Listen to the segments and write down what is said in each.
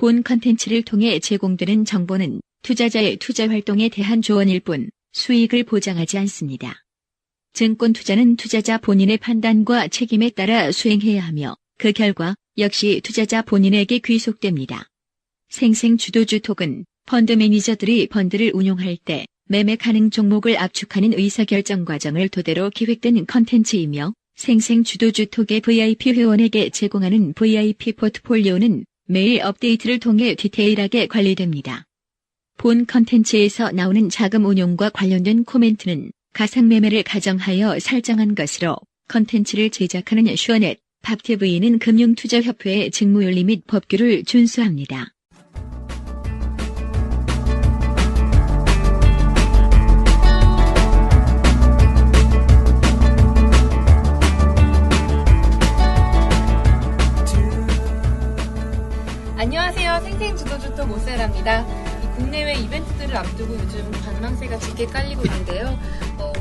본 컨텐츠를 통해 제공되는 정보는 투자자의 투자 활동에 대한 조언일 뿐 수익을 보장하지 않습니다. 증권 투자는 투자자 본인의 판단과 책임에 따라 수행해야 하며 그 결과 역시 투자자 본인에게 귀속됩니다. 생생주도주톡은 펀드 매니저들이 펀드를 운용할 때 매매 가능 종목을 압축하는 의사결정 과정을 토대로 기획된 컨텐츠이며 생생주도주톡의 VIP 회원에게 제공하는 VIP 포트폴리오는 매일 업데이트를 통해 디테일하게 관리됩니다. 본 컨텐츠에서 나오는 자금 운용과 관련된 코멘트는 가상매매를 가정하여 설정한 것으로 컨텐츠를 제작하는 슈어넷, 밥TV는 금융투자협회의 직무윤리 및 법규를 준수합니다. 안녕하세요. 생생주도주톡 오세라입니다. 국내외 이벤트들을 앞두고 요즘 관망세가 짙게 깔리고 있는데요.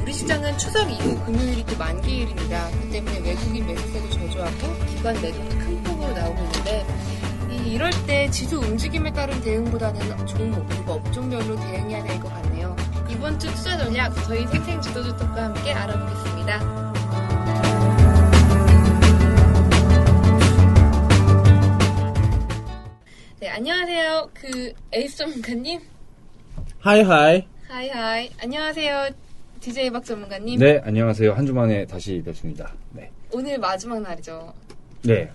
우리 시장은 추석 이후 금요일이 또 만기일입니다. 그 때문에 외국인 매수세도 저조하고 기관 매도도 큰 폭으로 나오고 있는데 이럴 때 지수 움직임에 따른 대응보다는 종목 그리고 업종별로 대응해야 될 것 같네요. 이번 주 투자 전략 저희 생생주도주톡과 함께 알아보겠습니다. 네, 안녕하세요. 에이스 전문가님. 하이하이. 하이하이. 안녕하세요. DJ 박 전문가님. 네, 안녕하세요. 한 주 만에 다시 뵙습니다. 네. 오늘 마지막 날이죠. 네.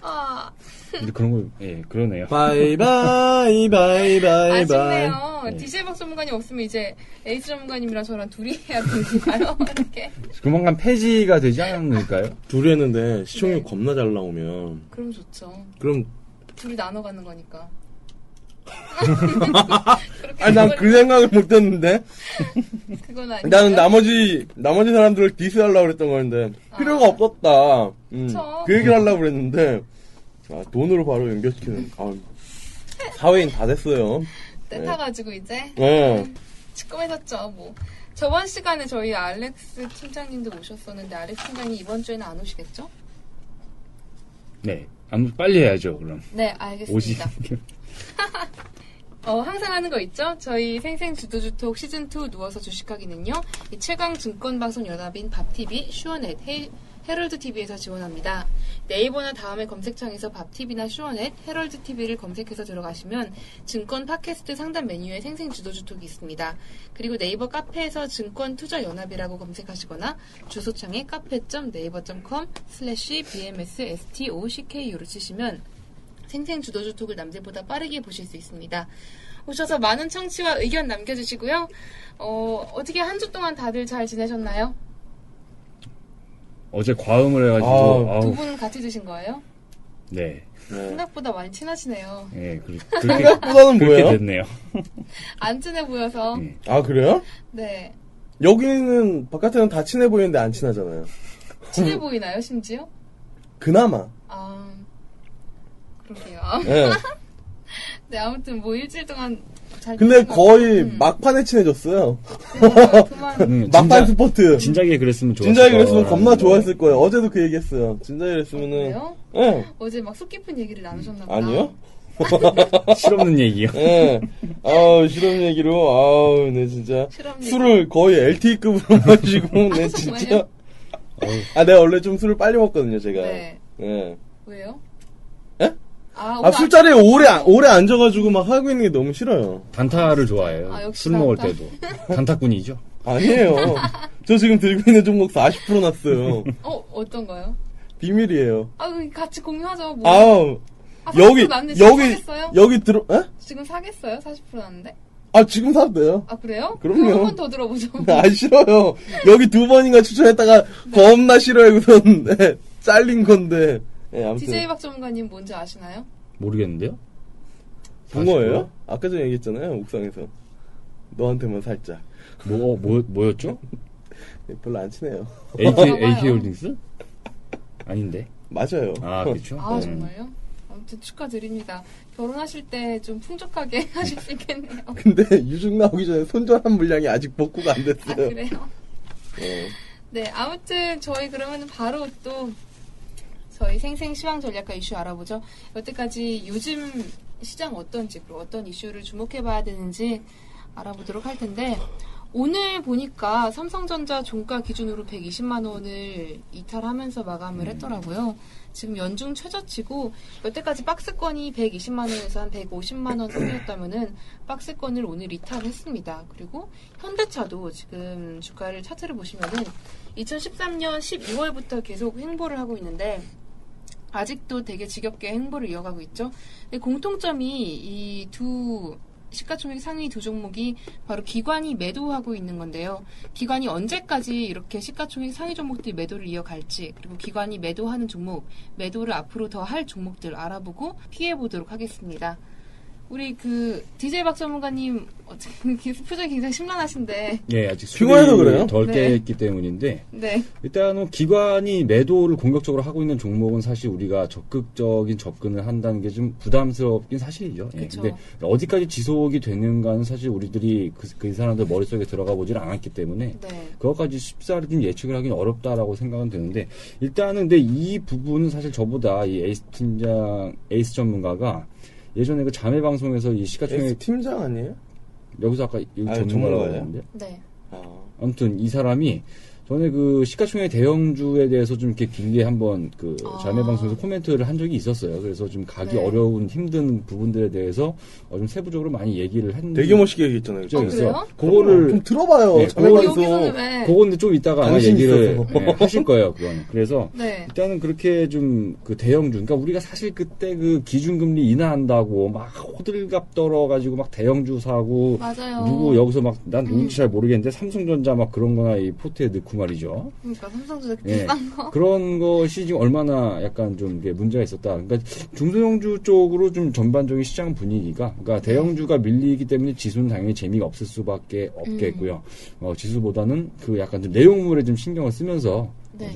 근데 그런 거, 예, 그러네요. 바이바이, 바이바이, 아쉽네요. 네. DJ 박 전문가님 없으면 이제 에이스 전문가님이랑 저랑 둘이 해야 되는 건가요? 이렇게. 조만간 폐지가 되지 않을까요? 둘이 했는데 시청률 네. 겁나 잘 나오면. 그럼 좋죠. 그럼. 둘이 나눠 가는 거니까. 아니, 난 그 생각을 못 했는데. 그건 아니죠. 나는 나머지 사람들을 디스하려고 그랬던 건데. 필요가 없었다. 그 얘기를 하려고 그랬는데. 돈으로 바로 연결시키는. 사회인 다 됐어요. 때 타가지고 이제. 네. 시끄러졌죠, 뭐. 저번 시간에 저희 알렉스 팀장님도 오셨었는데, 알렉스 팀장님 이번 주에는 안 오시겠죠? 네. 빨리 해야죠, 그럼. 네, 알겠습니다. 항상 하는 거 있죠? 저희 생생주도주톡 시즌2 누워서 주식하기는요, 이 최강증권방송연합인 밥TV, 슈어넷, 헤럴드TV에서 지원합니다. 네이버나 다음에 검색창에서 밥TV나 슈어넷, 헤럴드TV를 검색해서 들어가시면 증권 팟캐스트 상단 메뉴에 생생주도주톡이 있습니다. 그리고 네이버 카페에서 증권투자연합이라고 검색하시거나 주소창에 카페.네이버.com/bmsstocku로 치시면 생생주도주톡을 남들보다 빠르게 보실 수 있습니다. 오셔서 많은 청취와 의견 남겨주시고요. 어떻게 한 주 동안 다들 잘 지내셨나요? 어제 과음을 해가지고. 두 분 같이 드신 거예요? 네. 생각보다 많이 친하시네요. 네, 생각보다는 그렇게 뭐예요? 됐네요. 안 친해 보여서. 네. 아, 그래요? 네. 여기는, 바깥에는 다 친해 보이는데 안 친하잖아요. 친해 보이나요, 심지어? 그나마. 그러게요. 네. 네, 아무튼 뭐 일주일 동안 잘 근데 지내신 거의 것 같고. 막판에 친해졌어요. 그만. 막판 스포트. 진작에 그랬으면 좋았을 진작에 그랬으면 거야. 겁나 좋아했을 거예요. 어제도 그 얘기했어요. 진작에 그랬으면은. 그래요? 예. 어제 막 속 깊은 얘기를 나누셨나 보다. 아니요? 실없는 얘기요. 예. 실험 얘기로, 네, 진짜. 실험 얘기. 술을 거의 LTE급으로 마시고, 네, 진짜. 내가 원래 좀 술을 빨리 먹거든요, 제가. 네. 예. 왜요? 예? 술자리에 오늘 오래 앉아가지고 막 하고 있는 게 너무 싫어요. 단타를 좋아해요. 역시 술 먹을 단타. 때도. 단타꾼이죠. 아니에요. 저 지금 들고 있는 종목 40% 났어요. 어떤 거요? 비밀이에요. 같이 공유하죠. 뭐. 여기, 40% 났는데 지금 사겠어요? 여기 에? 지금 사겠어요? 40% 났는데? 지금 사도 돼요. 그래요? 그럼요. 한 번 더 들어보죠. 싫어요. 여기 2번인가 추천했다가 겁나 싫어요. 우선, 네, 잘린 건데. 네, 아무튼. DJ 박 전문가님 뭔지 아시나요? 모르겠는데요? 붕어예요? 아까 전에 얘기했잖아요. 옥상에서. 너한테만 살짝. 뭐였죠? 별로 안 친해요. AK 홀딩스? 아닌데. 맞아요. 그렇죠. 정말요? 아무튼 축하드립니다. 결혼하실 때 좀 풍족하게 하실 수 있겠네요. 근데 유중 나오기 전에 손절한 물량이 아직 복구가 안 됐어요. 그래요? 네, 아무튼 저희 그러면 바로 또 저희 생생시황 전략가 이슈 알아보죠. 여태까지 요즘 시장 어떤지, 그리고 어떤 이슈를 주목해봐야 되는지 알아보도록 할 텐데, 오늘 보니까 삼성전자 종가 기준으로 120만 원을 이탈하면서 마감을 했더라고요. 지금 연중 최저치고 여태까지 박스권이 120만 원에서 한 150만 원 선이었다면은 박스권을 오늘 이탈했습니다. 그리고 현대차도 지금 주가를 차트를 보시면은 2013년 12월부터 계속 횡보를 하고 있는데 아직도 되게 지겹게 횡보를 이어가고 있죠. 근데 공통점이 이 두 시가총액 상위 두 종목이 바로 기관이 매도하고 있는 건데요. 기관이 언제까지 이렇게 시가총액 상위 종목들이 매도를 이어갈지, 그리고 기관이 매도하는 종목, 매도를 앞으로 더 할 종목들 알아보고 피해보도록 하겠습니다. 우리 DJ 박 전문가님 표정이 굉장히 심란하신데. 예, 아직 피곤해서 그래요? 덜 네. 깼기 때문인데. 네. 일단은 기관이 매도를 공격적으로 하고 있는 종목은 사실 우리가 적극적인 접근을 한다는 게 좀 부담스럽긴 사실이죠. 예, 그쵸. 근데 어디까지 지속이 되는가는 사실 우리들이 그 사람들 머릿속에 들어가 보질 않았기 때문에 네. 그것까지 쉽사리 예측을 하기는 어렵다라고 생각은 드는데, 일단은 근데 이 부분은 사실 저보다 이 에이스 전문가가 예전에 그 자매 방송에서 이 시가총액 팀장 아니에요? 여기서 아까 이 아, 전문가라고 전문가예요? 했는데, 네. 아무튼 이 사람이 전에 그 시가총액 대형주에 대해서 좀 이렇게 길게 한번 그 자매 방송에서 코멘트를 한 적이 있었어요. 그래서 좀 가기 네. 어려운 힘든 부분들에 대해서 좀 세부적으로 많이 얘기를 했는데, 되게 멋있게 얘기했잖아요. 그죠? 그래서 그래요? 그거를 좀 들어봐요. 네, 자매 그거- 방송. 여기서는 왜? 그건 좀 이따가 아마 관심 얘기를 있어서. 하실 거예요. 그건. 그래서 네. 일단은 그렇게 좀 그 대형주, 그러니까 우리가 사실 그때 그 기준금리 인하한다고 막 호들갑 떨어가지고 막 대형주 사고, 맞아요. 누구 여기서 막 난 누군지 잘 모르겠는데 삼성전자 막 그런 거나 이 포트에 넣고 말이죠. 그러니까 삼성전자 예. 비싼 거. 그런 것이 지금 얼마나 약간 좀 이게 문제가 있었다. 그러니까 중소형주 쪽으로 좀 전반적인 시장 분위기가, 그러니까 대형주가 밀리기 때문에 지수는 당연히 재미가 없을 수밖에 없겠고요. 지수보다는 그 약간 좀 내용물에 좀 신경을 쓰면서 네.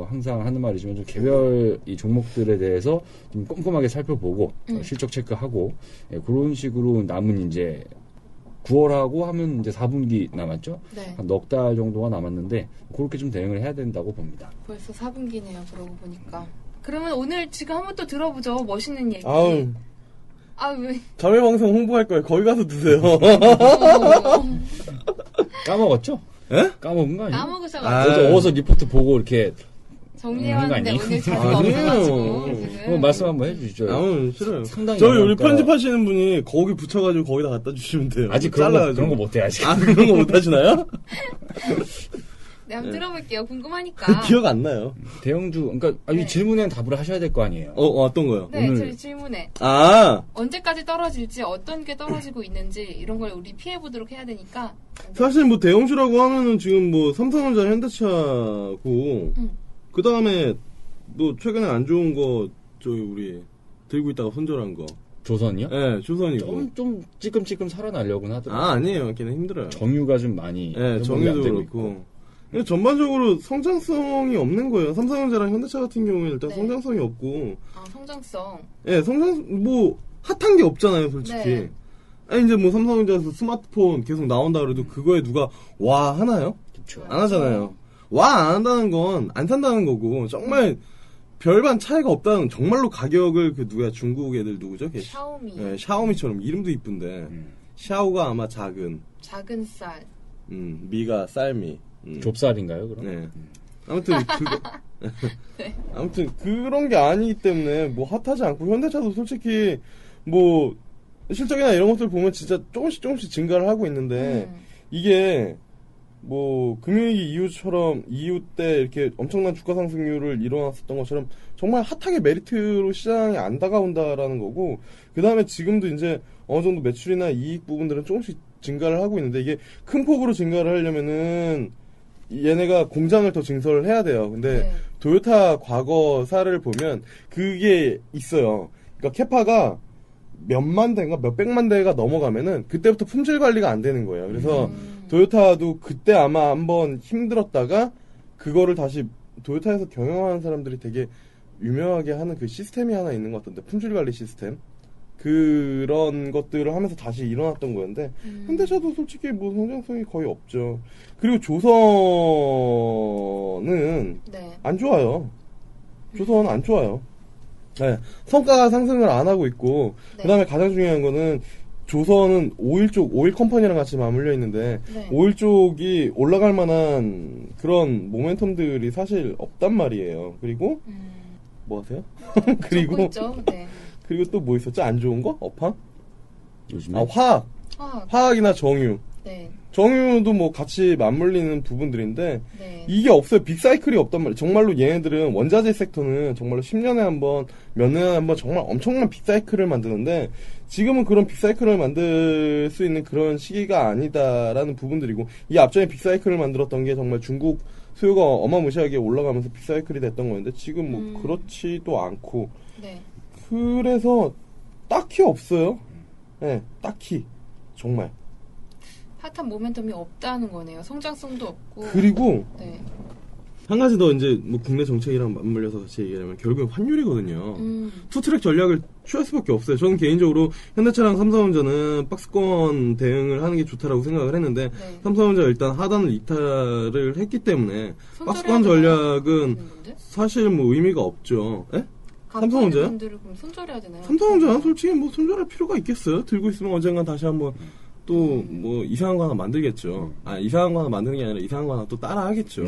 항상 하는 말이지만 좀 개별 이 종목들에 대해서 좀 꼼꼼하게 살펴보고 실적 체크하고, 예, 그런 식으로 남은 이제 9월하고 하면 이제 4분기 남았죠. 네. 한 넉 달 정도가 남았는데 그렇게 좀 대응을 해야 된다고 봅니다. 벌써 4분기네요. 그러고 보니까. 그러면 오늘 지금 한번 또 들어보죠. 멋있는 얘기. 아우, 왜? 자매 방송 홍보할 거예요. 거기 가서 드세요. 까먹었죠? 예? 까먹은 거 아니에요? 까먹으셔가지고 아. 그래서 어서 리포트 보고 이렇게 정리해왔는데 아니에요? 오늘 자리가 아니에요. 없어가지고 지금. 한번 말씀 한번 해주시죠. 아우, 싫어요. 상당히 저희 우리 어렵다. 편집하시는 분이 거기 붙여가지고 거기다 갖다 주시면 돼요. 아직 그런 잘라가지고. 거 못해 아직. 아, 그런 거 못하시나요? 네, 한번 들어볼게요. 궁금하니까. 기억 안 나요. 대형주, 그러니까 이 네. 질문에는 답을 하셔야 될 거 아니에요. 어떤 거요? 네, 오늘- 제 질문에 아, 언제까지 떨어질지, 어떤 게 떨어지고 있는지 이런 걸 우리 피해보도록 해야 되니까. 사실 뭐 대형주라고 하면은 지금 뭐 삼성전자, 현대차고, 그 다음에 뭐 최근에 안 좋은 거, 저기 우리 들고 있다가 손절한 거. 조선이요? 예, 조선이고. 좀 찌끔찌끔 살아나려고는 하더라고요. 아, 아니에요. 걔는 힘들어요. 정유가 좀 많이 예, 회복이 안 정유도 되고 그렇고. 있고. 근데 전반적으로 성장성이 없는 거예요. 삼성전자랑 현대차 같은 경우에 일단 네. 성장성이 없고, 성장성. 예, 뭐 핫한 게 없잖아요, 솔직히. 네. 아니 이제 뭐 삼성전자에서 스마트폰 계속 나온다 그래도 그거에 누가 와 하나요? 그렇죠. 안 하잖아요. 와 안 한다는 건 안 산다는 거고 정말 별반 차이가 없다는, 정말로 가격을 그 누가 중국 애들 누구죠? 걔 샤오미. 예, 샤오미처럼 이름도 이쁜데 샤오가 아마 작은, 작은 쌀. 미가 쌀미. 좁쌀인가요, 그럼? 네. 아무튼 아무튼 그런 게 아니기 때문에 뭐 핫하지 않고, 현대차도 솔직히 뭐 실적이나 이런 것들 보면 진짜 조금씩 증가를 하고 있는데 이게 뭐 금융위기 이후 때 이렇게 엄청난 주가 상승률을 일어났었던 것처럼 정말 핫하게 메리트로 시장에 안 다가온다라는 거고, 그 다음에 지금도 이제 어느 정도 매출이나 이익 부분들은 조금씩 증가를 하고 있는데, 이게 큰 폭으로 증가를 하려면은 얘네가 공장을 더 증설을 해야 돼요. 근데 네. 도요타 과거사를 보면 그게 있어요. 그러니까 캐파가 몇만 대인가 몇백만 대가 넘어가면은 그때부터 품질 관리가 안 되는 거예요. 그래서 도요타도 그때 아마 한번 힘들었다가 그거를 다시 도요타에서 경영하는 사람들이 되게 유명하게 하는 그 시스템이 하나 있는 것 같던데, 품질 관리 시스템. 그런 것들을 하면서 다시 일어났던 거였는데, 현대차도 솔직히 뭐 성장성이 거의 없죠. 그리고 조선은 네. 안 좋아요. 조선 안 좋아요. 네, 성과 상승을 안 하고 있고 네. 그다음에 가장 중요한 거는 조선은 오일 컴퍼니랑 같이 맞물려 있는데 네. 오일 쪽이 올라갈 만한 그런 모멘텀들이 사실 없단 말이에요. 그리고 뭐 하세요? 적고 있죠. 네. 그리고 또 뭐 있었죠? 안 좋은 거? 업황? 요즘에 아, 화학. 화학. 화학이나 정유. 네. 정유도 뭐 같이 맞물리는 부분들인데 네. 이게 없어요. 빅사이클이 없단 말이에요. 정말로 얘네들은 원자재 섹터는 정말로 10년에 한 번, 몇 년에 한 번 정말 엄청난 빅사이클을 만드는데 지금은 그런 빅사이클을 만들 수 있는 그런 시기가 아니다라는 부분들이고 이 앞전에 빅사이클을 만들었던 게 정말 중국 수요가 어마무시하게 올라가면서 빅사이클이 됐던 거였는데 지금 뭐 그렇지도 않고 네. 그래서 딱히 없어요. 네, 딱히 정말. 핫한 모멘텀이 없다는 거네요. 성장성도 없고. 그리고 네. 한 가지 더 이제 뭐 국내 정책이랑 맞물려서 같이 얘기하면 결국엔 환율이거든요. 투트랙 전략을 취할 수밖에 없어요. 저는 개인적으로 현대차랑 삼성전자는 박스권 대응을 하는 게 좋다라고 생각을 했는데 네. 삼성전자가 일단 하단을 이탈을 했기 때문에 손절해야 박스권 되나요? 전략은 건데? 사실 뭐 의미가 없죠. 에? 삼성전자요? 분들을 그럼 손절해야 되나요? 삼성전자는 솔직히 뭐 손절할 필요가 있겠어요? 들고 있으면 언젠간 다시 한번 또 뭐 이상한 거 하나 만들겠죠. 아 이상한 거 하나 만드는 게 아니라 이상한 거 하나 또 따라 하겠죠.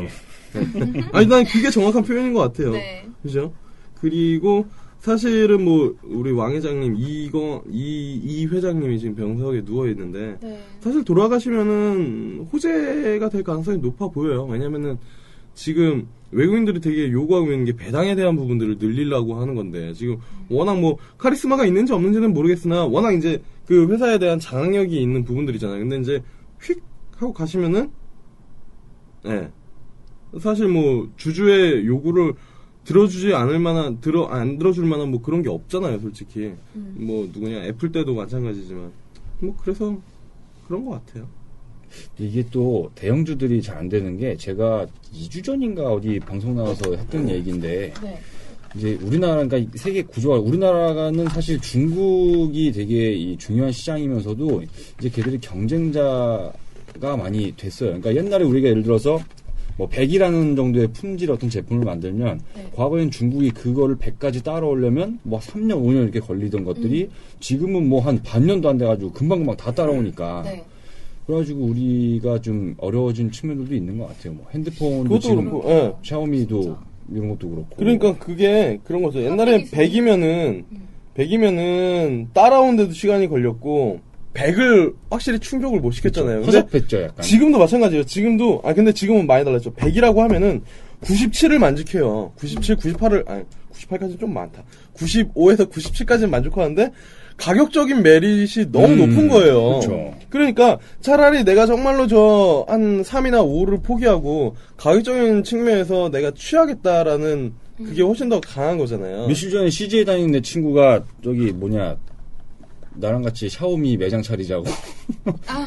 아니 난 그게 정확한 표현인 것 같아요. 네. 그죠? 그리고 사실은 뭐 우리 왕 회장님 이 회장님이 지금 병석에 누워 있는데 네. 사실 돌아가시면은 호재가 될 가능성이 높아 보여요. 왜냐면은 지금 외국인들이 되게 요구하고 있는 게 배당에 대한 부분들을 늘리려고 하는 건데 지금 워낙 뭐 카리스마가 있는지 없는지는 모르겠으나 워낙 이제 그 회사에 대한 장악력이 있는 부분들이잖아요. 근데 이제 휙 하고 가시면은 예. 사실 뭐 주주의 요구를 들어주지 않을 만한 안 들어줄 만한 뭐 그런 게 없잖아요, 솔직히. 뭐 누구냐 애플 때도 마찬가지지만 뭐 그래서 그런 것 같아요. 이게 또 대형주들이 잘 안 되는 게 제가 2주 전인가 어디 방송 나와서 했던 얘기인데 네. 이제 우리나라 그러니까 세계 구조가 우리나라는 사실 중국이 되게 이 중요한 시장이면서도 이제 걔들이 경쟁자가 많이 됐어요. 그러니까 옛날에 우리가 예를 들어서 뭐 100이라는 정도의 품질 어떤 제품을 만들면 네. 과거엔 중국이 그거를 100까지 따라오려면 뭐 3년, 5년 이렇게 걸리던 것들이 지금은 뭐 한 반년도 안 돼가지고 금방금방 다 따라오니까 네. 그래가지고 우리가 좀 어려워진 측면들도 있는 것 같아요. 뭐 핸드폰도 그것도 지금 그렇고, 예. 샤오미도 진짜. 이런 것도 그렇고. 그러니까 그게 그런 거죠. 옛날에 핫팩이 100이면은 따라오는데도 시간이 걸렸고 100을 확실히 충족을 못 시켰잖아요. 근데 허접했죠, 약간. 지금도 마찬가지예요. 지금도 근데 지금은 많이 달랐죠. 100이라고 하면은 97을 만족해요. 97, 98을 98까지는 좀 많다. 95에서 97까지는 만족하는데 가격적인 메릿이 너무 높은 거예요. 그렇죠. 그러니까 차라리 내가 정말로 저 한 3이나 5를 포기하고 가격적인 측면에서 내가 취하겠다라는 그게 훨씬 더 강한 거잖아요. 며칠 전에 CJ 다니는 내 친구가 저기 뭐냐 나랑 같이 샤오미 매장 차리자고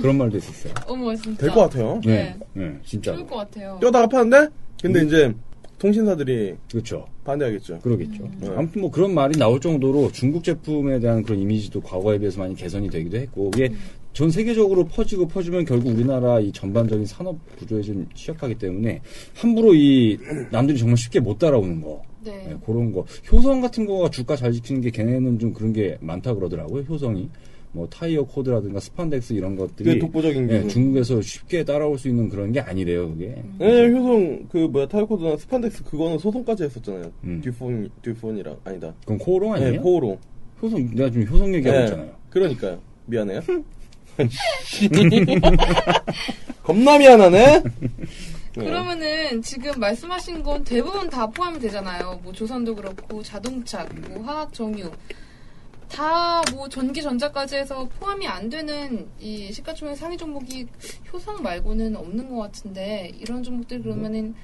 그런 말도 있었어요. 어머 진짜. 될 것 같아요. 네, 네, 진짜. 좋을 것 같아요. 뼈다가 파는데 근데 이제 통신사들이 그렇죠. 반대하겠죠. 그러겠죠. 네. 아무튼 뭐 그런 말이 나올 정도로 중국 제품에 대한 그런 이미지도 과거에 비해서 많이 개선이 되기도 했고 이게 전 세계적으로 퍼지면 결국 우리나라 이 전반적인 산업 구조에 좀 취약하기 때문에 함부로 이 남들이 정말 쉽게 못 따라오는 거. 네. 네, 그런 거. 효성 같은 거가 주가 잘 지키는 게 걔네는 좀 그런 게 많다 그러더라고요. 효성이. 뭐 타이어 코드라든가 스판덱스 이런 것들이 그게 독보적인 게. 중국에서 쉽게 따라올 수 있는 그런 게 아니래요, 그게. 효성 타이코드나 스판덱스 그거는 소송까지 했었잖아요. 음. 듀폰이랑 아니다. 그건 코오롱 아니에요? 네, 코오로. 효성 내가 지금 효성 얘기하고 네, 있잖아요. 그러니까요. 미안해요. 겁나 미안하네. 그러면은 지금 말씀하신 건 대부분 다 포함이 되잖아요. 뭐 조선도 그렇고 자동차, 뭐 화학, 정유 다 뭐 전기, 전자까지 해서 포함이 안 되는 이 시가총액 상위 종목이 효성 말고는 없는 것 같은데 이런 종목들 그러면은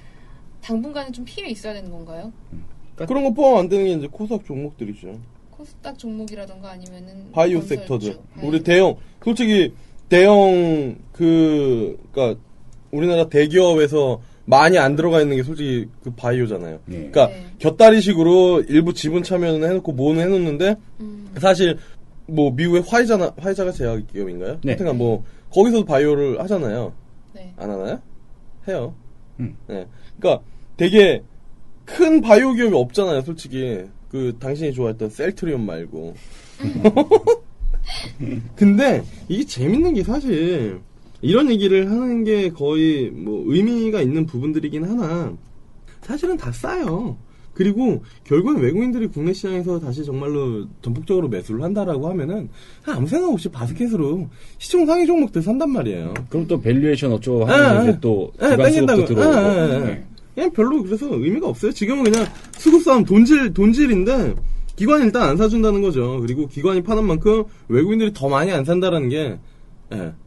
당분간은 좀 피해 있어야 되는 건가요? 그런 거 포함 안 되는 게 이제 코스닥 종목들이죠. 코스닥 종목이라던가 아니면은 바이오 건설주, 섹터들. 바이오. 우리 솔직히 대형 그러니까 우리나라 대기업에서 많이 안 들어가 있는 게 솔직히 그 바이오잖아요. 네. 그러니까 네. 곁다리식으로 일부 지분 참여는 해놓고 뭐는 해놓는데 사실 뭐 미국의 화이자가 제약기업인가요? 네. 하여튼간 뭐 거기서도 바이오를 하잖아요. 네. 안 하나요? 해요. 네. 그러니까 되게 큰 바이오 기업이 없잖아요, 솔직히. 그 당신이 좋아했던 셀트리온 말고. 근데 이게 재밌는 게 사실 이런 얘기를 하는 게 거의 뭐 의미가 있는 부분들이긴 하나 사실은 다 싸요. 그리고 결국엔 외국인들이 국내 시장에서 다시 정말로 전폭적으로 매수를 한다라고 하면은 아무 생각 없이 바스켓으로 시총 상위 종목들 산단 말이에요. 그럼 또 밸류에이션 어쩌고 하면 이제 또 기관수급도 들어오고. 그냥 별로 그래서 의미가 없어요. 지금은 그냥 수급 싸움 돈질인데 기관이 일단 안 사준다는 거죠. 그리고 기관이 파는 만큼 외국인들이 더 많이 안 산다라는 게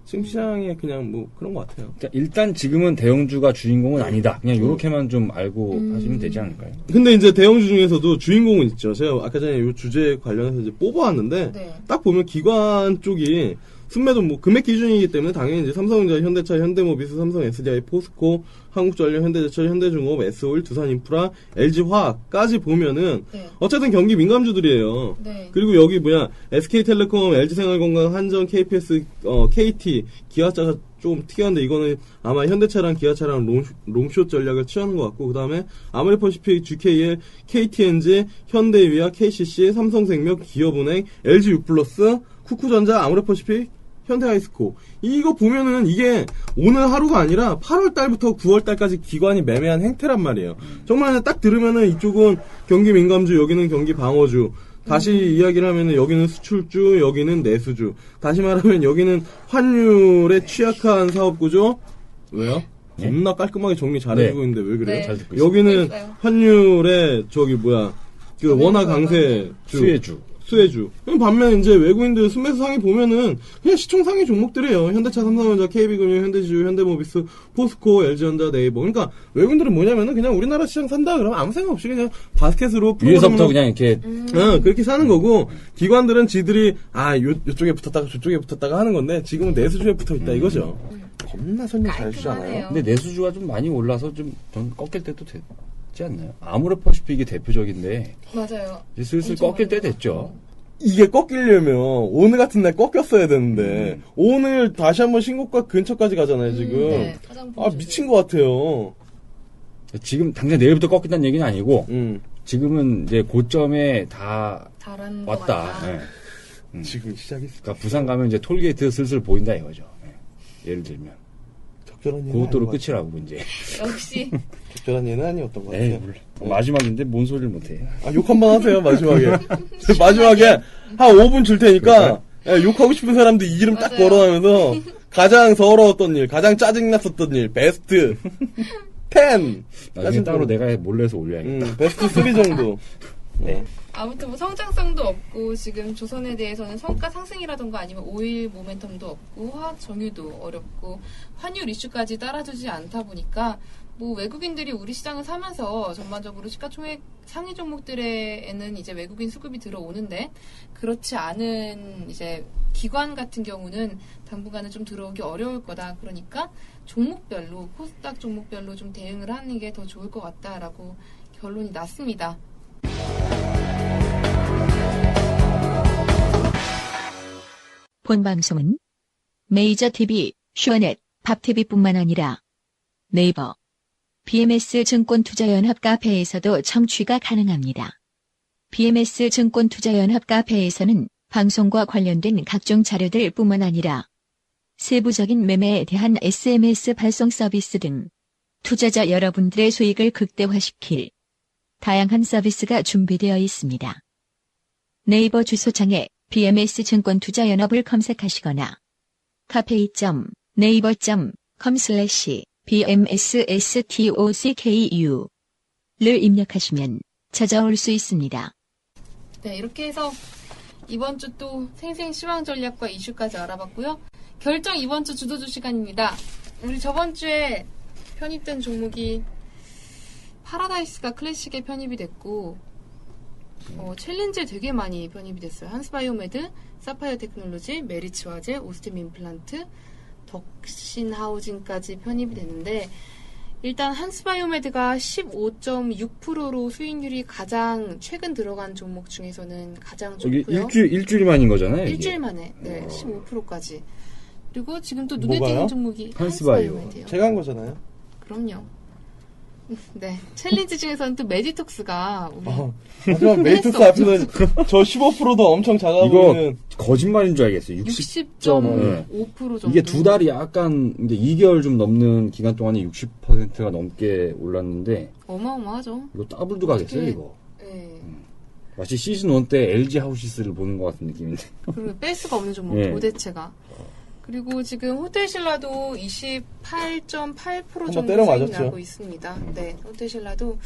지금 시장에 그냥 뭐 그런 것 같아요. 그러니까 일단 지금은 대형주가 주인공은 아니다. 그냥 요렇게만 좀 알고 하시면 되지 않을까요? 근데 이제 대형주 중에서도 주인공은 있죠. 제가 아까 전에 이 주제 관련해서 이제 뽑아왔는데 네. 딱 보면 기관 쪽이 순매도 뭐 금액 기준이기 때문에 당연히 이제 삼성전자, 현대차, 현대모비스, 삼성 SDI, 포스코, 한국전력, 현대제철, 현대중공업, S오일, 두산인프라, LG화학까지 보면은 네. 어쨌든 경기 민감주들이에요. 네. 그리고 여기 뭐야 SK텔레콤, LG생활건강, 한전, KPS, KT, 기아차가 좀 특이한데 이거는 아마 현대차랑 기아차랑 롱숏 전략을 취하는 것 같고 그 다음에 아메리퍼시픽, GKL, KTNG, 현대위아, KCC, 삼성생명, 기업은행, LG유플러스, 쿠쿠전자, 아메리퍼시픽, 현대하이스코. 이거 보면은 이게 오늘 하루가 아니라 8월 달부터 9월 달까지 기관이 매매한 행태란 말이에요. 정말 딱 들으면은 이쪽은 경기 민감주, 여기는 경기 방어주. 다시 이야기를 하면은 여기는 수출주, 여기는 내수주. 다시 말하면 여기는 환율에 취약한 사업구조. 왜요? 겁나 깔끔하게 정리 잘해주고 있는데 왜 그래요? 네. 잘 듣고 있어요. 여기는 있어요. 환율에 저기 뭐야 그 원화 강세 수혜주. 그럼 반면 이제 외국인들 순매수 상위 보면은 그냥 시총 상위 종목들이에요. 현대차, 삼성전자, KB금융, 현대지주, 현대모비스, 포스코, LG전자, 네이버. 그러니까 외국인들은 뭐냐면은 그냥 우리나라 시장 산다 그러면 아무 생각 없이 그냥 바스켓으로 위에서부터 그냥 이렇게 그렇게 사는 거고 기관들은 지들이 요쪽에 붙었다가 저쪽에 붙었다가 하는 건데 지금은 내수주에 붙어 있다 이거죠. 겁나 설명 잘 주잖아요. 깔끔하네요. 근데 내수주가 좀 많이 올라서 좀 꺾일 때도 되지 않나요? 아모레퍼시픽이 대표적인데 맞아요. 이제 슬슬 엄청 꺾일 때 많이 됐죠. 이게 꺾이려면 오늘 같은 날 꺾였어야 되는데 오늘 다시 한번 신고가 근처까지 가잖아요 지금. 네, 가장 미친 것 같아요. 지금 당장 내일부터 꺾인다는 얘기는 아니고 음. 지금은 이제 고점에 다 잘한 것 왔다. 같다. 예. 지금 시작했어. 그러니까 부산 가면 이제 톨게이트 슬슬 보인다 이거죠. 예. 예를 들면 적절한 예는 고속도로 아닌 것 끝이라고 이제. 역시 같아요. 적절한 예는 아니었던 것 에이, 같아요. 몰라. 마지막인데 뭔 소리를 못해. 욕 한 번 하세요 마지막에. 마지막에 한 5분 줄 테니까 욕하고 싶은 사람들 이름 딱 맞아요. 걸어가면서 가장 서러웠던 일, 가장 짜증났었던 일, 베스트 10. 나중에 따로 내가 몰래서 올려야겠다. 베스트 3 정도. 네. 아무튼 뭐 성장성도 없고 지금 조선에 대해서는 성과 상승이라던가 아니면 오일 모멘텀도 없고 화학 정유도 어렵고 환율 이슈까지 따라주지 않다 보니까 뭐 외국인들이 우리 시장을 사면서 전반적으로 시가총액 상위 종목들에는 이제 외국인 수급이 들어오는데 그렇지 않은 이제 기관 같은 경우는 당분간은 좀 들어오기 어려울 거다. 그러니까 종목별로 코스닥 종목별로 좀 대응을 하는 게 더 좋을 것 같다라고 결론이 났습니다. 본 방송은 메이저 TV, 쇼넷, 밥TV뿐만 아니라 네이버, BMS 증권투자연합 카페에서도 청취가 가능합니다. BMS 증권투자연합 카페에서는 방송과 관련된 각종 자료들 뿐만 아니라 세부적인 매매에 대한 SMS 발송 서비스 등 투자자 여러분들의 수익을 극대화시킬 다양한 서비스가 준비되어 있습니다. 네이버 주소창에 BMS 증권투자연합을 검색하시거나 cafe.naver.com/bmsstocku를 입력하시면 찾아올 수 있습니다. 네, 이렇게 해서 이번 주 또 생생 시황 전략과 이슈까지 알아봤고요. 결정 이번 주 주도주 시간입니다. 우리 저번 주에 편입된 종목이 파라다이스가 클래식에 편입이 됐고 챌린지에 되게 많이 편입이 됐어요. 한스바이오메드, 사파이어 테크놀로지, 메리츠 화재, 오스템 임플란트, 덕신 하우징까지 편입이 됐는데 일단 한스바이오메드가 15.6%로 수익률이 가장 최근 들어간 종목 중에서는 가장 여기 좋고요. 일주일 만인 거잖아요. 이게. 일주일 만에 15%까지. 그리고 지금 또 눈에 뭐가요? 띄는 종목이 한스바이오. 한스바이오메드예요. 제가 한 거잖아요. 그럼요. 네. 챌린지 중에서는 또 메디톡스가 우리 하지만 메이토스 앞에는 저 15%도 엄청 작아 이거 보이는. 거짓말인 줄 알겠어요. 60.5% 정도. 이게 두 달이 약간 이제 2개월 좀 넘는 기간 동안에 60%가 넘게 올랐는데 어마어마하죠. 이거 더블도 가겠어요, 어떻게- 이거. 네. 마치 시즌 1 때 LG 하우시스를 보는 것 같은 느낌인데. 그리고 뺄 수가 없는 종목 예. 도대체가. 그리고 지금 호텔신라도 28.8% 한번 정도 때려 수익이 맞았죠. 나고 있습니다. 네, 호텔신라도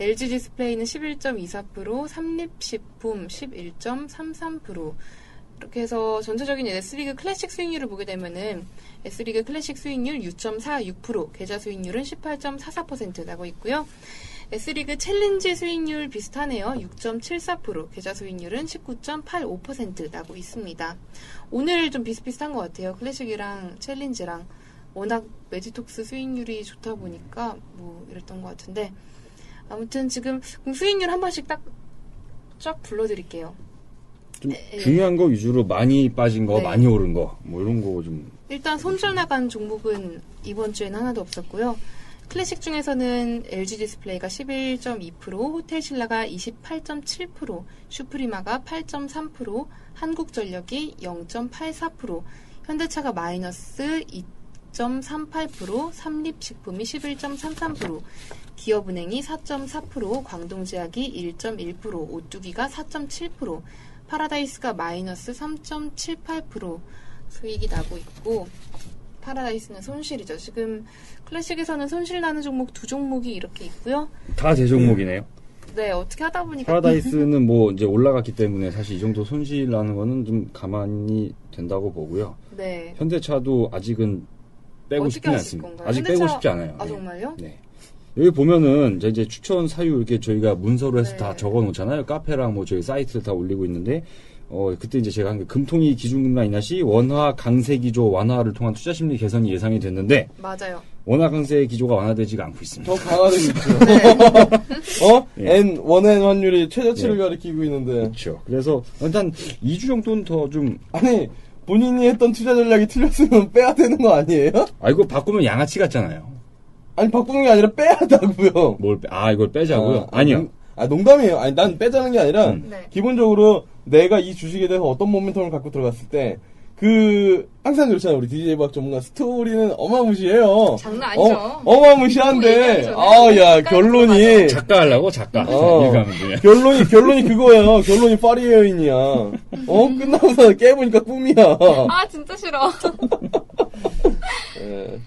LG 디스플레이는 11.24%, 삼립식품 11.33%. 이렇게 해서 전체적인 S리그 클래식 수익률을 보게 되면은 S리그 클래식 수익률 6.46%, 계좌 수익률은 18.44% 나고 있고요. S리그 챌린지 수익률 비슷하네요. 6.74%, 계좌 수익률은 19.85% 나고 있습니다. 오늘 좀 비슷비슷한 것 같아요. 클래식이랑 챌린지랑 워낙 메디톡스 수익률이 좋다 보니까 뭐 이랬던 것 같은데 아무튼 지금 그럼 수익률 한 번씩 딱 쫙 불러드릴게요. 좀 중요한 거 위주로 많이 빠진 거, 네. 많이 오른 거, 뭐 이런 거 좀. 일단 손절 나간 종목은 이번 주에는 하나도 없었고요. 클래식 중에서는 LG 디스플레이가 11.2%, 호텔신라가 28.7%, 슈프리마가 8.3%, 한국전력이 0.84%, 현대차가 마이너스 2.38%, 삼립식품이 11.33%, 기업은행이 4.4%, 광동제약이 1.1%, 오뚜기가 4.7%, 파라다이스가 마이너스 3.78% 수익이 나고 있고 파라다이스는 손실이죠. 지금 클래식에서는 손실 나는 종목 두 종목이 이렇게 있고요. 다 제 종목이네요. 네, 어떻게 하다 보니까 파라다이스는 뭐 이제 올라갔기 때문에 사실 이 정도 손실 나는 거는 좀 가만히 된다고 보고요. 네. 현대차도 아직은 빼고 어떻게 싶지는 하실 않습니다. 건가요? 아직 현대차- 빼고 싶지 않아요. 아 네. 정말요? 네. 여기 보면은 이제 추천 사유 이렇게 저희가 문서로 해서 네. 다 적어 놓잖아요. 카페랑 뭐 저희 사이트를 다 올리고 있는데 그때 이제 제가 한 게 금통위 기준금리 인하 시 원화 강세 기조 완화를 통한 투자 심리 개선이 예상이 됐는데 맞아요. 원화 강세 기조가 완화되지가 않고 있습니다. 더 강화되겠죠. 네. N, 원엔 환율이 최저치를 네. 가리키고 있는데. 그렇죠. 그래서 일단 2주 정도는 더 좀 아니, 본인이 했던 투자 전략이 틀렸으면 빼야 되는 거 아니에요? 이거 바꾸면 양아치 같잖아요. 아니, 바꾸는 게 아니라 빼야 한다고요. 이걸 빼자고요? 아니요. 농담이에요. 아니, 난 빼자는 게 아니라, 네. 기본적으로 내가 이 주식에 대해서 어떤 모멘텀을 갖고 들어갔을 때, 항상 그렇잖아요. 우리 DJ 박 전문가 스토리는 어마무시해요. 장난 아니죠. 어마무시한데, 그거 야, 얘기하기 전에 결론이, 작가 하려고 작가. 어. 일가면 그냥. 결론이 그거예요. 결론이 파리 여인이야. 끝나고서 깨보니까 꿈이야. 아 진짜 싫어. 예.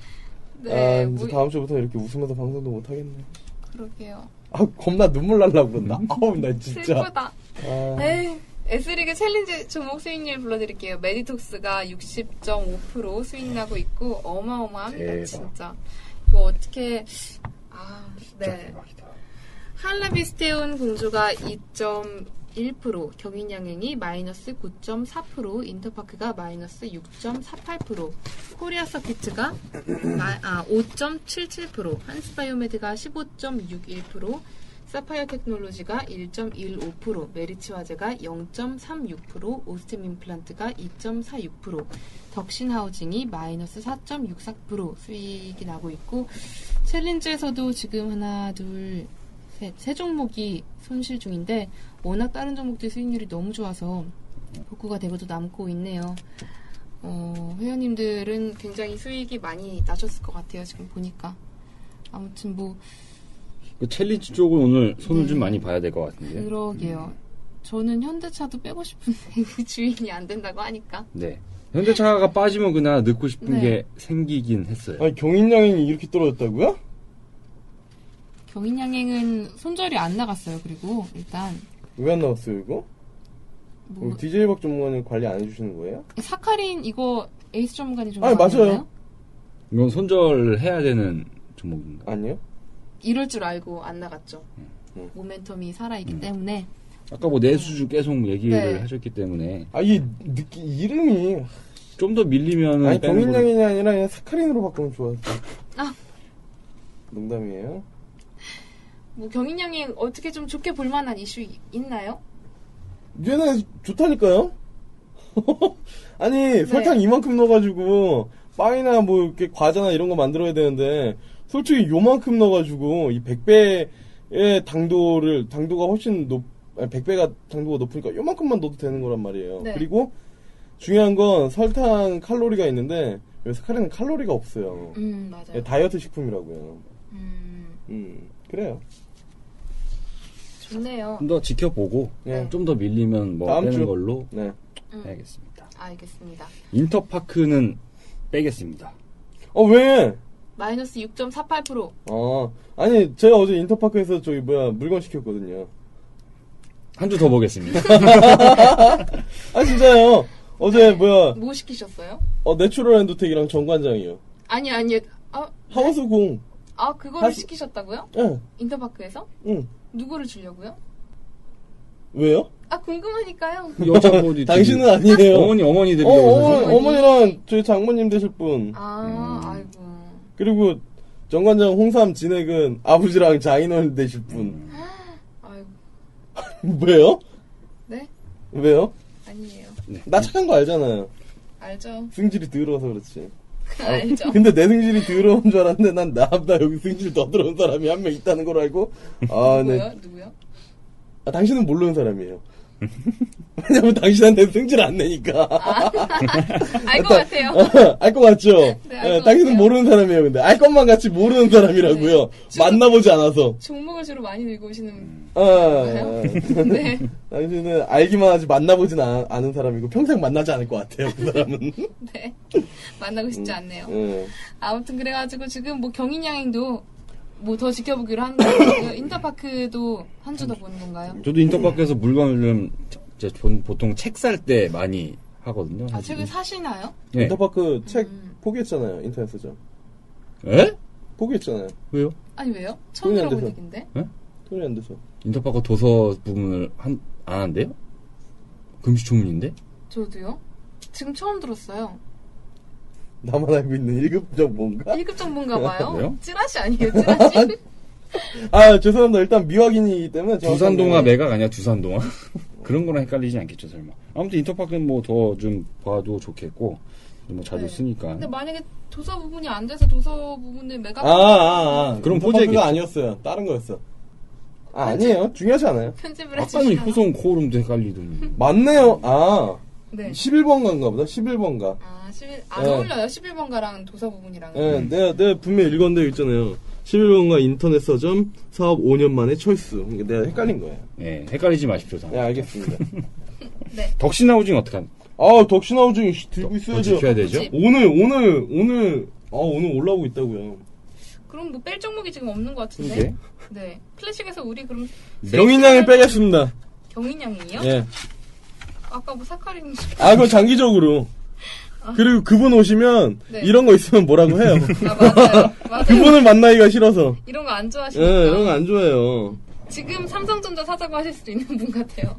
네, 이제 다음 주부터 이렇게 웃으면서 방송도 못 하겠네. 그러게요. 겁나 눈물 날라 그런다. 아우, 나 진짜. 슬프다. 아, 에이, S리그 챌린지 종목 수익률 불러드릴게요. 메디톡스가 60.5% 수익 나고 있고 어마어마합니다. 대박. 진짜. 이거 어떻게 네. 대박이다. 한라비스테온 공주가 2.1%, 경인양행이 마이너스 9.4%, 인터파크가 마이너스 6.48%, 코리아 서키트가 5.77%, 한스바이오메드가 15.61%, 사파이어 테크놀로지가 1.15%, 메리츠 화재가 0.36%, 오스템 임플란트가 2.46%, 덕신하우징이 마이너스 4.64% 수익이 나고 있고 챌린지에서도 지금 하나, 둘, 세 종목이 손실 중인데 워낙 다른 종목들 수익률이 너무 좋아서 복구가 되고도 남고 있네요. 회원님들은 굉장히 수익이 많이 나셨을 것 같아요. 지금 보니까. 아무튼 뭐 그 챌린지 쪽은 오늘 손을 네. 좀 많이 봐야 될 것 같은데요. 그러게요. 저는 현대차도 빼고 싶은데 주인이 안 된다고 하니까. 네. 현대차가 빠지면 그냥 넣고 싶은 네. 게 생기긴 했어요. 아니, 경인양행이 이렇게 떨어졌다고요? 경인양행은 손절이 안 나갔어요. 그리고 일단 왜 안 나왔어요, 이거? 뭐 DJ 박 전문가님 관리 안 해주시는 거예요? 사카린 이거 에이스 전문가님 좀 아니, 맞아요. 이건 손절해야 되는 종목인가? 아니요? 이럴 줄 알고 안 나갔죠. 음. 모멘텀이 살아있기 때문에. 아까 뭐 내수주 계속 얘기를 네. 하셨기 때문에 이름이. 좀 더 밀리면은 아니, 빼는 걸로- 경인양행이 아니라 그냥 사카린으로 바꾸면 좋았어. 아. 농담이에요. 뭐 경인양행 어떻게 좀 좋게 볼만한 이슈 있나요? 얘네 좋다니까요? 아니, 네. 설탕 이만큼 넣어가지고, 빵이나 뭐, 이렇게 과자나 이런 거 만들어야 되는데, 솔직히 요만큼 넣어가지고 이 100배의 당도가 훨씬 100배가 당도가 높으니까 요만큼만 넣어도 되는 거란 말이에요. 네. 그리고 중요한 건 설탕 칼로리가 있는데 여기 사카린은 칼로리가 없어요. 맞아요. 다이어트 식품이라고요. 그래요. 좋네요. 좀 더 지켜보고 네. 좀 더 밀리면 뭐 다음 빼는 주. 걸로 네. 해야겠습니다. 알겠습니다. 인터파크는 빼겠습니다. 왜? 마이너스 6.48%. 아니 제가 어제 인터파크에서 물건 시켰거든요. 한 주 더 보겠습니다. 아 진짜요. 어제 뭐 시키셨어요? 내추럴 핸드텍이랑 정관장이요. 아니요. 하우스공. 그거를 시키셨다고요? 예. 인터파크에서? 응. 누구를 주려고요? 왜요? 궁금하니까요. 여자분이 당신은 아니에요. 어머니들이 여기서 어머니랑 저희 장모님 되실 분. 아이고. 그리고 정관장 홍삼 진액은 아버지랑 장인어른 되실 분. 아이고. 왜요? 네? 왜요? 아니에요. 나 착한 거 알잖아요. 알죠. 승질이 더러워서 그렇지. 알죠. 근데 내 승질이 더러운 줄 알았는데 난 나보다 여기 승질 더 더러운 사람이 한 명 있다는 걸 알고 누구요? 당신은 모르는 사람이에요. 왜냐면 당신한테 승질 안 내니까. 알 것 같아요. 알 것 같죠? 네, 알 것 당신은 같아요. 모르는 사람이에요. 근데 알 것만 같이 모르는 사람이라고요. 네. 만나보지 않아서. 종목을 주로 많이 들고 오시는 네. 당신은 알기만 하지 만나보진 않은 사람이고 평생 만나지 않을 것 같아요. 그 사람은. 네. 만나고 싶지 않네요. 네. 아무튼 그래가지고 지금 경인양행도 더 지켜보기로 하는 거고요. 인터파크도 한 주 더 보는 건가요? 저도 인터파크에서 물건을 보통 책 살 때 많이 하거든요. 책을 사시나요? 네. 인터파크 책 포기했잖아요. 인터넷 서점. 에? 포기했잖아요. 왜요? 아니 왜요? 처음 돈이 안 들어본 돼서. 얘긴데. 돈이 안 돼서. 인터파크 도서 부분을 안 한대요? 금시초문인데? 저도요. 지금 처음 들었어요. 나만 알고 있는 1급 정보인가? 1급 정보인가 봐요. 그래요? 찌라시 아니에요? 찌라시? 죄송합니다. 일단 미확인이기 때문에 두산동화 매각 아니야? 두산동화? 그런 거랑 헷갈리지 않겠죠, 설마. 아무튼 인터파크는 뭐 더 좀 봐도 좋겠고, 뭐 자주 네. 쓰니까. 근데 만약에 도서 부분이 안 돼서 도서 부분을 매각 그럼 인터파크가 호재겠죠. 아니었어요. 다른 거였어. 아니에요. 중요하지 않아요. 편집을 아까는 해주시나? 후손 코오름도 헷갈리더니. 맞네요. 네. 11번가인가 보다. 11번가. 안 어울려요. 11번가랑 도서 부분이랑은. 네, 내가 분명히 읽었는데 있잖아요. 11번가 인터넷 서점 사업 5년 만에 철수. 그러니까 내가 헷갈린 거예요. 네, 헷갈리지 마십시오. 네, 알겠습니다. 네. 덕신하우징 어떡한? 덕신하우징 들고 있어야죠. 지켜야 되죠? 그치. 오늘 올라오고 있다고요. 그럼 뭐 뺄 종목이 지금 없는 것 같은데? 그게? 네. 클래식에서 우리 그럼 경인양을 빼겠습니다. 경인양이요? 예. 아까 뭐 사카린 그거 장기적으로. 그리고 그분 오시면 네. 이런 거 있으면 뭐라고 해요. 맞아요. 그분을 만나기가 싫어서. 이런 거 안 좋아하시니까. 예, 이런 거 안 좋아해요. 지금 삼성전자 사자고 하실 수도 있는 분 같아요.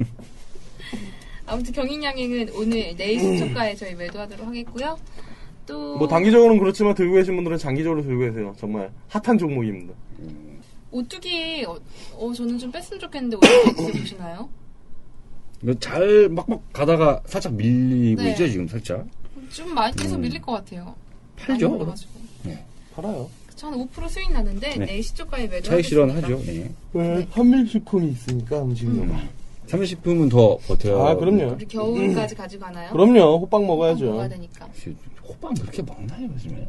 아무튼 경인양행은 오늘 내일 수초가에 저희 매도하도록 하겠고요. 또 뭐 단기적으로는 그렇지만 들고 계신 분들은 장기적으로 들고 계세요. 정말 핫한 종목입니다. 오뚜기 저는 좀 뺐으면 좋겠는데 오뚜기 어떻게 보시나요? 이거 잘 막막 가다가 살짝 밀리고 네. 있죠, 지금 살짝. 좀 많이 계속 밀릴 것 같아요. 팔죠? 많이 올라가지고. 팔아요. 그쵸, 한 5% 수익 나는데 네. 내일 시초가에 매도하겠습니다. 차익 실현하죠. 네. 왜? 한밀식품이 있으니까 움직이는 거. 삼일식품은 더 버텨야. 그럼요. 우리 겨울까지 가지고 가나요? 그럼요. 호빵 먹어야 먹어야죠. 되니까. 호빵 그렇게 먹나요, 요즘에?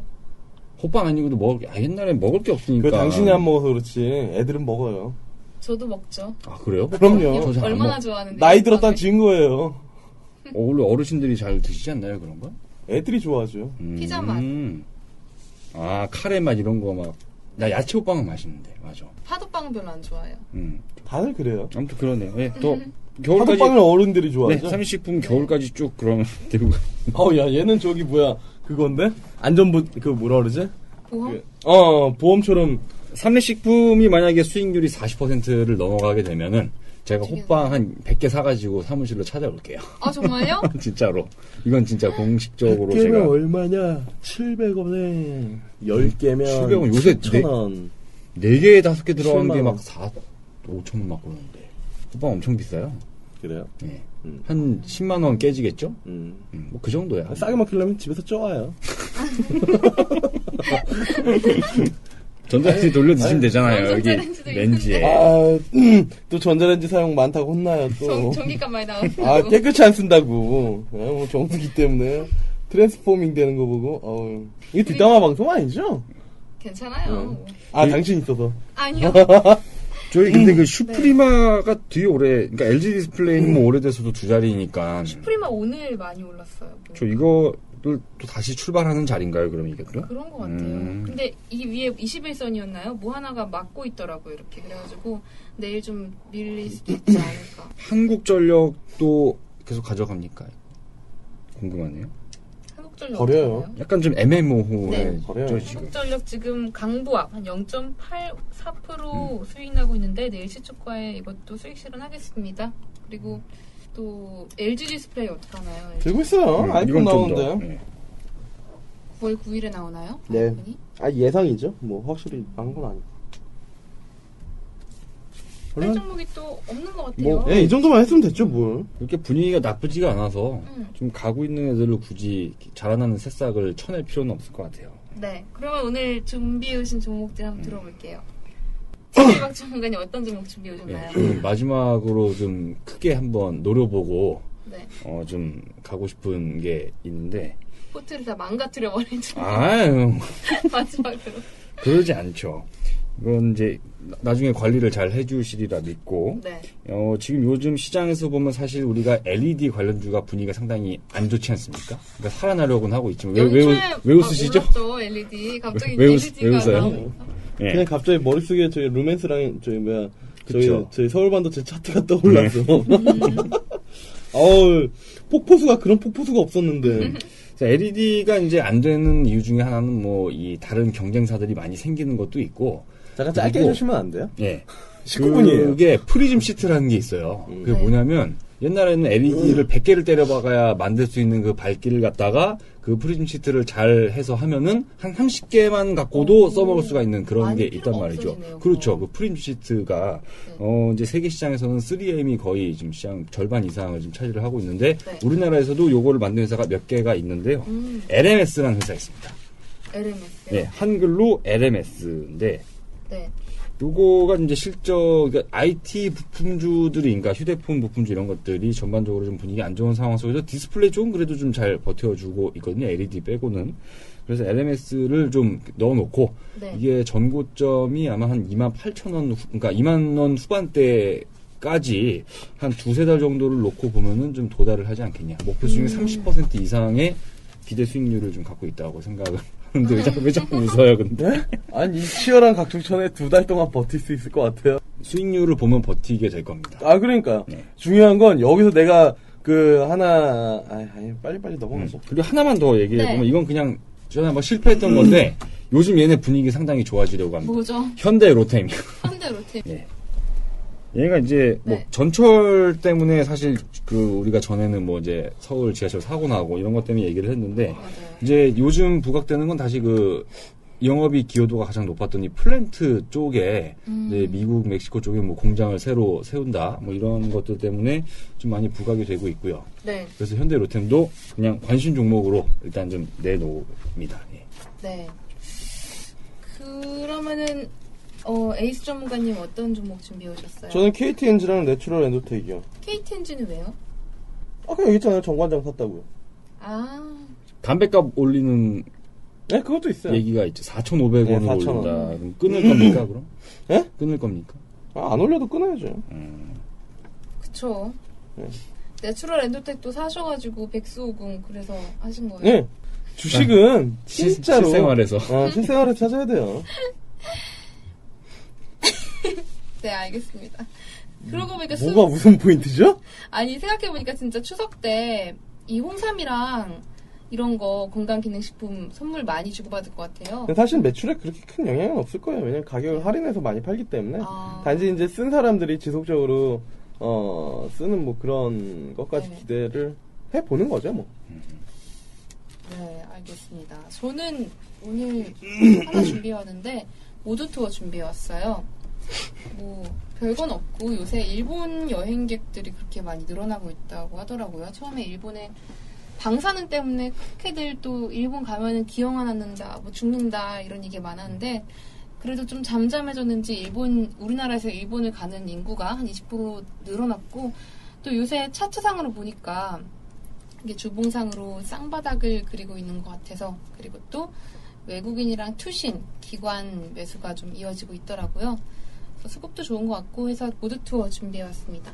호빵 아니고도 먹을 게, 옛날에 먹을 게 없으니까. 그 당신이 안 먹어서 그렇지. 애들은 먹어요. 저도 먹죠. 아, 그래요? 그럼요. 저 잘안 얼마나 먹- 좋아하는데. 나이 들었다는 증거예요. 원래 어르신들이 잘 드시지 않나요, 그런 거? 애들이 좋아하죠. 피자 맛. 카레 맛 이런 거 막. 나 야채 호빵은 맛있는데, 맞아. 파도빵은 별로 안 좋아해요. 다들 그래요. 아무튼 그러네요. 예, 또, 겨울까지. 파도빵은 어른들이 네, 좋아하죠. 삼일식품 겨울까지 쭉 그러면 들고 가. 야, 얘는 저기 그건데? 안전부, 뭐라 그러지? 보험? 보험처럼. 삼일식품이 만약에 수익률이 40%를 넘어가게 되면은 제가 지금- 호빵 한 100개 사가지고 사무실로 찾아올게요. 정말요? 진짜로. 이건 진짜 공식적으로 100개면 제가. 얼마냐? 700원에 10개면 700원 요새 7,000원. 4개, 5개 들어간 게 7만 막 원. 5천원 막 그러는데. 호빵 엄청 비싸요. 그래요? 예. 음. 한 10만원 깨지겠죠? 음. 뭐 그 정도야. 싸게 먹히려면 집에서 쪄와요. 전자레인지 돌려드시면 되잖아요. 여기 전자레인지도 렌즈에. 또 전자레인지 사용 많다고 혼나요, 또. 전기값 많이 나왔어. 깨끗이 안 쓴다고. 뭐 정수기 때문에. 트랜스포밍 되는 거 보고, 이게 뒷담화 방송 아니죠? 괜찮아요. 당신 있어서. 아니요. 저희 근데 그 슈프리마가 되게 그러니까 LG 디스플레이는 뭐 오래돼서도 두 자리니까. 슈프리마 오늘 많이 올랐어요. 저 이거를 또 다시 출발하는 자리인가요, 그럼 이게 또? 그런 것 같아요. 근데 이게 위에 21선이었나요? 뭐 하나가 막고 있더라고요, 이렇게. 그래가지고 내일 좀 밀릴 수도 있지 않을까. 한국전력도 계속 가져갑니까? 궁금하네요. 한국전력 버려요. 어떡하나요? 약간 좀 애매모호해. 네. 버려요. 지금. 한국전력 지금 강보합 한 0.84% 수익 나고 있는데 내일 시초가에 이것도 수익 실현하겠습니다. 그리고 또 LG 디스플레이 어떡하나요? 들고 있어요. 아이폰 이건 좀 더, 나오는데요. 네. 9월 9일에 나오나요? 네. 아이폰이? 예상이죠. 뭐, 확실히 한 건 아니고. 할 종목이 또 없는 것 같아요. 뭐, 이 정도만 했으면 됐죠, 뭘. 이렇게 분위기가 나쁘지가 않아서 좀 가고 있는 애들을 굳이 자라나는 새싹을 쳐낼 필요는 없을 것 같아요. 네. 그러면 오늘 준비해 오신 종목들 한번 들어볼게요. 최일박 전문가님 어떤 종목 준비해 오셨나요? 마지막으로 좀 크게 한번 노려보고 네. 좀 가고 싶은 게 있는데 포트를 다 망가뜨려 버린 종목. 아유 마지막으로. 그러지 않죠. 이건 이제 나중에 관리를 잘 해주시리라 믿고 네. 지금 요즘 시장에서 보면 사실 우리가 LED 관련주가 분위기가 상당히 안 좋지 않습니까? 그러니까 살아나려고는 하고 있지만 왜 웃으시죠? 몰랐죠, LED. 갑자기 왜 LED가 웃어요? 나오고. 예. 그냥 갑자기 머릿속에 저희 루멘스랑 그쵸. 저희 서울반도체 차트가 떠올랐어. 폭포수가 그런 폭포수가 없었는데. LED가 이제 안 되는 이유 중에 하나는 뭐 이 다른 경쟁사들이 많이 생기는 것도 있고. 잠깐 짧게 그리고- 해주시면 안 돼요? 예. 19분이에요. 그게 프리즘 시트라는 게 있어요. 그게 네. 뭐냐면 옛날에는 LED를 100개를 때려박아야 만들 수 있는 그 밝기를 갖다가 그 프리즘 시트를 잘 해서 하면은 한 30개만 갖고도 써먹을 수가 있는 그런 많이 게 있단 필요가 말이죠. 없어지네요, 그렇죠. 그거. 그 프리즘 시트가 이제 세계 시장에서는 3M이 거의 지금 시장 절반 이상을 지금 차지를 하고 있는데 네. 우리나라에서도 요거를 만든 회사가 몇 개가 있는데요. LMS라는 회사 있습니다. LMS. 네, 한글로 LMS인데 네. 요거가 이제 그러니까 IT 부품주들이, 그러니까 휴대폰 부품주 이런 것들이 전반적으로 좀 분위기 안 좋은 상황 속에서 디스플레이 쪽은 그래도 좀 잘 버텨주고 있거든요. LED 빼고는. 그래서 LMS를 좀 넣어놓고, 네. 이게 전고점이 아마 한 28,000원, 그러니까 2만원 후반대까지 한 두세 달 정도를 놓고 보면은 좀 도달을 하지 않겠냐. 목표 수익의 30% 이상의 기대 수익률을 좀 갖고 있다고 생각을 하는데 왜 자꾸 웃어요, 근데? 아니, 이 치열한 각축천에 2달 동안 버틸 수 있을 것 같아요. 수익률을 보면 버티게 될 겁니다. 그러니까요. 네. 중요한 건 여기서 내가 빨리빨리 넘어가죠. 그리고 하나만 더 얘기해보면 네. 이건 그냥 전에 한번 실패했던 건데 요즘 얘네 분위기 상당히 좋아지려고 합니다. 뭐죠? 현대 로템. 현대 로템. 예. 얘가 이제 뭐 네. 전철 때문에 사실 우리가 전에는 뭐 이제 서울 지하철 사고 나고 이런 것 때문에 얘기를 했는데 맞아요. 이제 요즘 부각되는 건 다시 영업이 기여도가 가장 높았던 이 플랜트 쪽에 이제 미국, 멕시코 쪽에 뭐 공장을 새로 세운다 뭐 이런 것들 때문에 좀 많이 부각이 되고 있고요. 네. 그래서 현대 로템도 그냥 관심 종목으로 일단 좀 내놓습니다. 예. 네. 그러면은 에이스 전문가님 어떤 종목 준비해 오셨어요? 저는 KTNG랑 내추럴 엔도텍이요. KTNG는 왜요? 아까 얘기했잖아요. 정관장 샀다고요. 담배값 올리는 네, 그것도 있어요. 얘기가 있죠. 4,500원으로 네, 4,000원. 올린다. 그럼 끊을 겁니까, 그럼? 예? 끊을 겁니까? 안 올려도 끊어야죠. 그쵸. 네. 내추럴 엔도텍도 사셔가지고 백수오금 그래서 하신 거예요? 네. 주식은 진짜로 실생활에서. 실생활에서 찾아야 돼요. 네, 알겠습니다. 그러고 보니까 뭐가 무슨 포인트죠? 아니 생각해보니까 진짜 추석 때 이 홍삼이랑 이런 거 건강기능식품 선물 많이 주고받을 것 같아요. 근데 사실 매출에 그렇게 큰 영향은 없을 거예요. 왜냐면 가격을 할인해서 많이 팔기 때문에. 아. 단지 이제 쓴 사람들이 지속적으로 쓰는 뭐 그런 것까지 네. 기대를 해보는 거죠, 뭐. 네, 알겠습니다. 저는 오늘 하나 준비해왔는데 모두 투어 준비해왔어요. 뭐 별건 없고 요새 일본 여행객들이 그렇게 많이 늘어나고 있다고 하더라고요. 처음에 일본에 방사능 때문에 크게들 또 일본 가면은 기형 안 낳는다, 뭐 죽는다 이런 얘기 많았는데 그래도 좀 잠잠해졌는지 우리나라에서 일본을 가는 인구가 한 20% 늘어났고, 또 요새 차트상으로 보니까 이게 주봉상으로 쌍바닥을 그리고 있는 것 같아서, 그리고 또 외국인이랑 투신, 기관 매수가 좀 이어지고 있더라고요. 그래서 수급도 좋은 것 같고 해서 모두 투어 준비해왔습니다.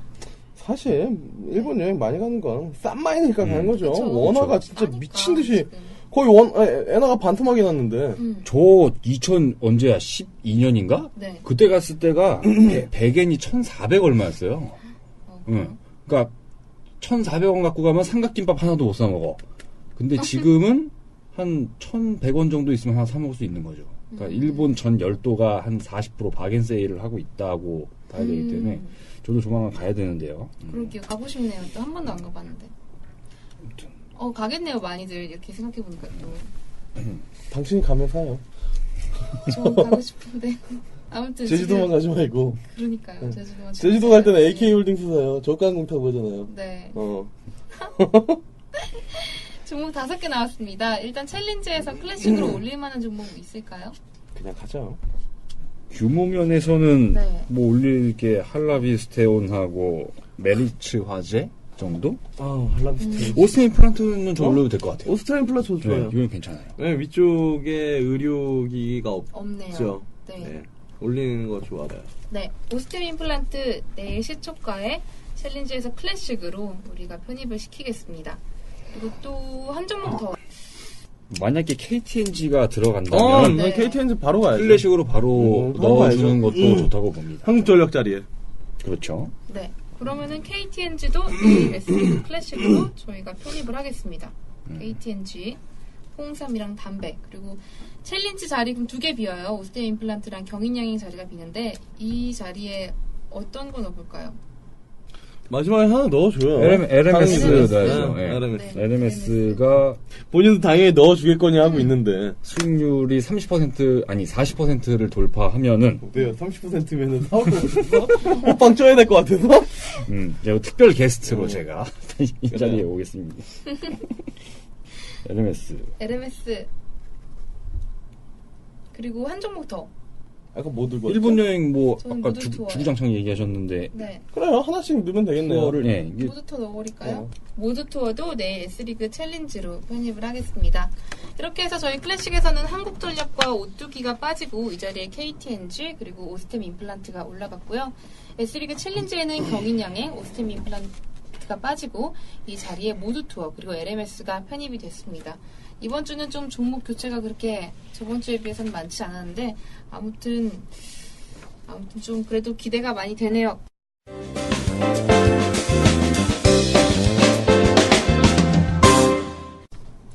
사실 일본 여행 많이 가는 건 싼 마이니까 가는 거죠. 그쵸. 원화가 그쵸. 진짜 싸니까, 미친 듯이 지금. 거의 엔화가 반토막이 났는데. 저 2000 언제야? 12년인가? 네. 그때 갔을 때가 100엔이 1,400 얼마였어요. 응. 그러니까 1,400원 갖고 가면 삼각김밥 하나도 못 사 먹어. 근데 지금은 한 1,100원 정도 있으면 하나 사 먹을 수 있는 거죠. 그러니까 일본 전 열도가 한 40% 바겐 세일을 하고 있다고 봐야 되기 때문에 저도 조만간 가야 되는데요. 그러게요. 가고 싶네요. 또 한 번도 안 가봤는데. 가겠네요. 많이들 이렇게 생각해보니까 또. 당신이 가면 사요. 저 가고 싶은데. 아무튼 제주도만 지금 가지 말고. 그러니까요. 제주도만 제주도 갈 때는 AK홀딩스 사요. 저가항공 타고 가잖아요. 네. 종목 5개 나왔습니다. 일단 챌린지에서 클래식으로 올릴 만한 종목 있을까요? 그냥 가죠. 규모 면에서는 네. 뭐 올릴 게 할라비스테온하고 메리츠 화재 정도? 할라비스트. 오스틴 임플란트는 좀 올려도 될 것 같아요. 오스트라인 플러스 저도 좋아요. 네, 이건 괜찮아요. 네, 위쪽에 의료기기가 없네요. 없죠. 네. 네. 올리는 거 좋아요. 네. 오스템 임플란트 내일 시초가에 챌린지에서 클래식으로 우리가 편입을 시키겠습니다. 그리고 또 한 종목 더. 만약에 KTNG가 들어간다면 네. KTNG 바로 가야죠. 클래식으로 바로 바로 넣어주는 가야죠. 것도 좋다고 봅니다. 한국전력 자리에. 그렇죠. 네. 그러면은 KTNG도 내일 S 클래식으로 저희가 편입을 하겠습니다. KTNG, 홍삼이랑 담배, 그리고 챌린지 자리 그럼 2개 비어요. 오스템 임플란트랑 경인양행 자리가 비는데 이 자리에 어떤 거 넣어볼까요? 마지막에 하나 넣어줘요. LMS LMS. 넣어야죠. 네, 예. LMS. 네. LMS가 본인도 당연히 넣어주겠거니 하고 있는데. 수익률이 30% 아니 40%를 돌파하면은 어때요? 30%면은 사고 호빵 쪄야 될 것 같아서? 제가 특별 게스트로 제가 이 자리에 오겠습니다. LMS. 그리고 한 종목 더. 아까 뭐 들고 일본 여행 뭐 저는 아까 모두 좋아요. 주구장창 얘기하셨는데 네. 그래요. 하나씩 넣으면 되겠네요. 투어를 이게 모두 투어 넣어버릴까요? 모두 투어도 내일 S리그 챌린지로 편입을 하겠습니다. 이렇게 해서 저희 클래식에서는 한국전력과 오뚜기가 빠지고 이 자리에 KTNG 그리고 오스템 임플란트가 올라갔고요. S리그 챌린지에는 경인양행, 오스템 임플란트가 빠지고 이 자리에 모두 투어 그리고 LMS가 편입이 됐습니다. 이번 주는 좀 종목 교체가 그렇게 저번 주에 비해서는 많지 않았는데 아무튼 좀 그래도 기대가 많이 되네요.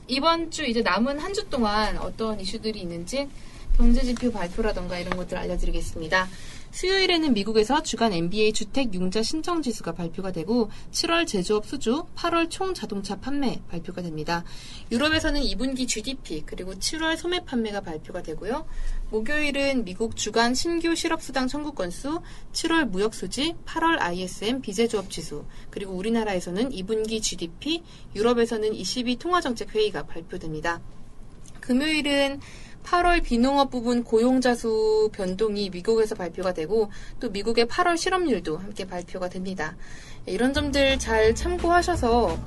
이번 주 이제 남은 한 주 동안 어떤 이슈들이 있는지 경제지표 발표라던가 이런 것들 알려드리겠습니다. 수요일에는 미국에서 주간 NBA 주택 융자 신청 지수가 발표가 되고 7월 제조업 수주, 8월 총 자동차 판매 발표가 됩니다. 유럽에서는 2분기 GDP 그리고 7월 소매 판매가 발표가 되고요. 목요일은 미국 주간 신규 실업수당 청구 건수, 7월 무역 수지, 8월 ISM 비제조업 지수, 그리고 우리나라에서는 2분기 GDP, 유럽에서는 22 통화정책회의가 발표됩니다. 금요일은 8월 비농업 부분 고용자 수 변동이 미국에서 발표가 되고 또 미국의 8월 실업률도 함께 발표가 됩니다. 이런 점들 잘 참고하셔서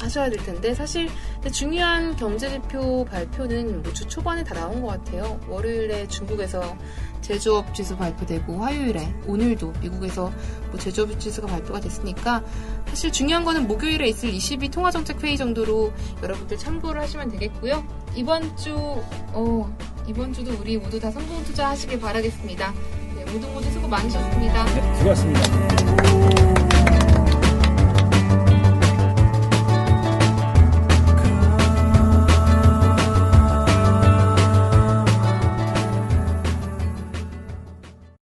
하셔야 될 텐데 사실 중요한 경제지표 발표는 주 초반에 다 나온 것 같아요. 월요일에 중국에서 제조업 지수 발표되고 화요일에 오늘도 미국에서 제조업 지수가 발표가 됐으니까 사실 중요한 거는 목요일에 있을 22 통화정책회의 정도로 여러분들 참고를 하시면 되겠고요. 이번 주도 우리 모두 다 성공 투자하시길 바라겠습니다. 네, 모두 수고 많으셨습니다. 네, 수고하셨습니다.